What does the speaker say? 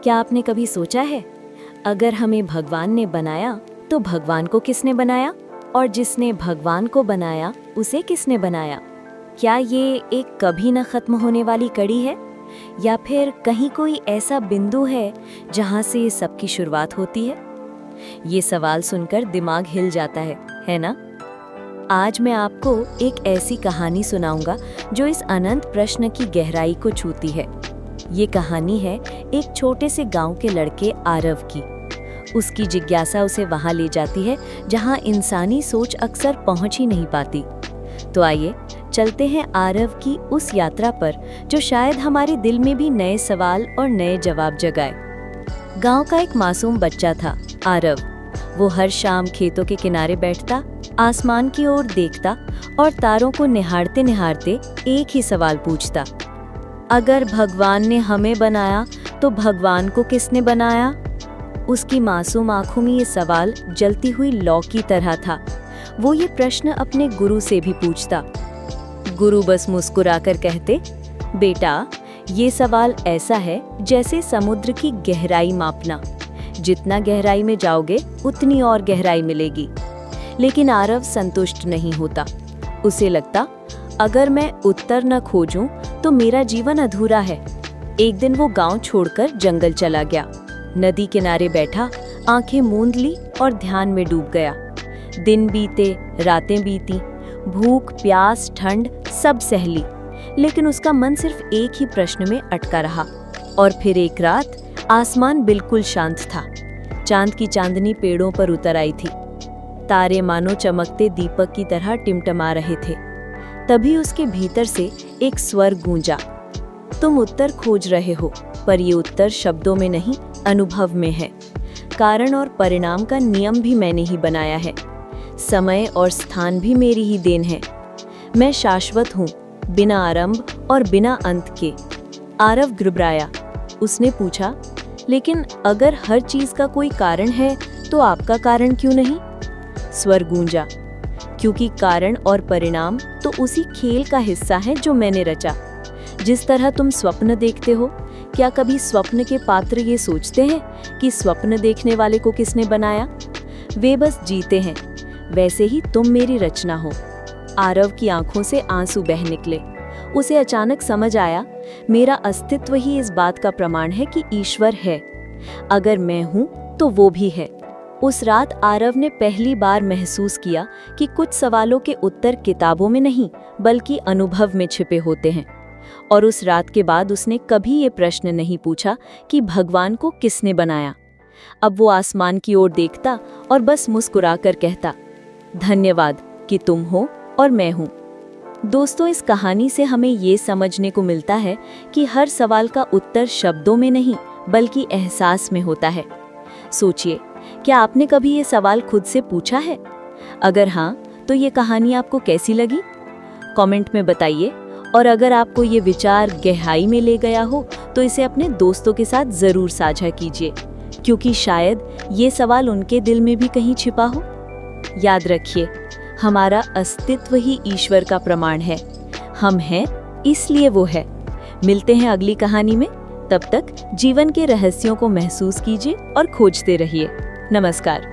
क्या आपने कभी सोचा है, अगर हमें भगवान ने बनाया तो भगवान को किसने बनाया, और जिसने भगवान को बनाया उसे किसने बनाया? क्या ये एक कभी न खत्म होने वाली कड़ी है, या फिर कहीं कोई ऐसा बिंदु है जहां से सबकी शुरुआत होती है? ये सवाल सुनकर दिमाग हिल जाता है ना? आज मैं आपको एक ऐसी कहानी सुनाऊंगा जो इस अनंत प्रश्न की गहराई को छूती है। ये कहानी है एक छोटे से गांव के लड़के आरव की। उसकी जिज्ञासा उसे वहां ले जाती है जहां इंसानी सोच अक्सर पहुंच ही नहीं पाती। तो आइए चलते हैं आरव की उस यात्रा पर जो शायद हमारे दिल में भी नए सवाल और नए जवाब जगाए। गांव का एक मासूम बच्चा था आरव। वो हर शाम खेतों के किनारे बैठता, आसमान की ओर देखता और तारों को निहारते निहारते एक ही सवाल पूछता, अगर भगवान ने हमें बनाया तो भगवान को किसने बनाया? उसकी मासूम आंखों में ये सवाल जलती हुई लौ की तरह था। वो ये प्रश्न अपने गुरु से भी पूछता। गुरु बस मुस्कुराकर कहते, बेटा, ये सवाल ऐसा है जैसे समुद्र की गहराई मापना। जितना गहराई में जाओगे उतनी और गहराई मिलेगी। लेकिन आरव संतुष्ट नहीं होता। उसे लगता, अगर मैं उत्तर न खोजूं तो मेरा जीवन अधूरा है। एक दिन वो गांव छोड़कर जंगल चला गया। नदी किनारे बैठा, आंखें मूंद ली और ध्यान में डूब गया। दिन बीते, रातें बीती, भूख, प्यास, ठंड सब सह ली, लेकिन उसका मन सिर्फ एक ही प्रश्न में अटका रहा। और फिर एक रात आसमान बिल्कुल शांत था। चांद की चांदनी पेड़ों पर उतर आई थी। तारे मानो चमकते दीपक की तरह टिमटिमा रहे थे। तभी उसके भीतर से एक स्वर गूंजा, तुम उत्तर खोज रहे हो, पर ये उत्तर शब्दों में नहीं, अनुभव में है। कारण और परिणाम का नियम भी मैंने ही बनाया है। समय और स्थान भी मेरी ही देन है। मैं शाश्वत हूँ, बिना आरंभ और बिना अंत के। आरव घबराया। उसने पूछा, लेकिन अगर हर चीज का कोई कारण है तो आपका कारण क्यों नहीं? स्वर गूंजा, क्योंकि कारण और परिणाम तो उसी खेल का हिस्सा है जो मैंने रचा। जिस तरह तुम स्वप्न देखते हो, क्या कभी स्वप्न के पात्र ये सोचते हैं कि स्वप्न देखने वाले को किसने बनाया? वे बस जीते हैं। वैसे ही तुम मेरी रचना हो। आरव की आंखों से आंसू बह निकले। उसे अचानक समझ आया, मेरा अस्तित्व ही इस बात का प्रमाण है कि ईश्वर है। अगर मैं हूं तो वो भी है। उस रात आरव ने पहली बार महसूस किया कि कुछ सवालों के उत्तर किताबों में नहीं, बल्कि अनुभव में छिपे होते हैं। और उस रात के बाद उसने कभी ये प्रश्न नहीं पूछा कि भगवान को किसने बनाया। अब वो आसमान की ओर देखता और बस मुस्कुराकर कहता, धन्यवाद कि तुम हो और मैं हूँ। दोस्तों, इस कहानी से हमें ये समझने को मिलता है कि हर सवाल का उत्तर शब्दों में नहीं, बल्कि एहसास में होता है। सोचिए, क्या आपने कभी ये सवाल खुद से पूछा है? अगर हाँ, तो ये कहानी आपको कैसी लगी? कमेंट में बताइए। और अगर आपको ये विचार गहराई में ले गया हो तो इसे अपने दोस्तों के साथ जरूर साझा कीजिए, क्योंकि शायद ये सवाल उनके दिल में भी कहीं छिपा हो। याद रखिए, हमारा अस्तित्व ही ईश्वर का प्रमाण है। हम हैं, इसलिए वो है। मिलते हैं अगली कहानी में। तब तक जीवन के रहस्यों को महसूस कीजिए और खोजते रहिए। नमस्कार।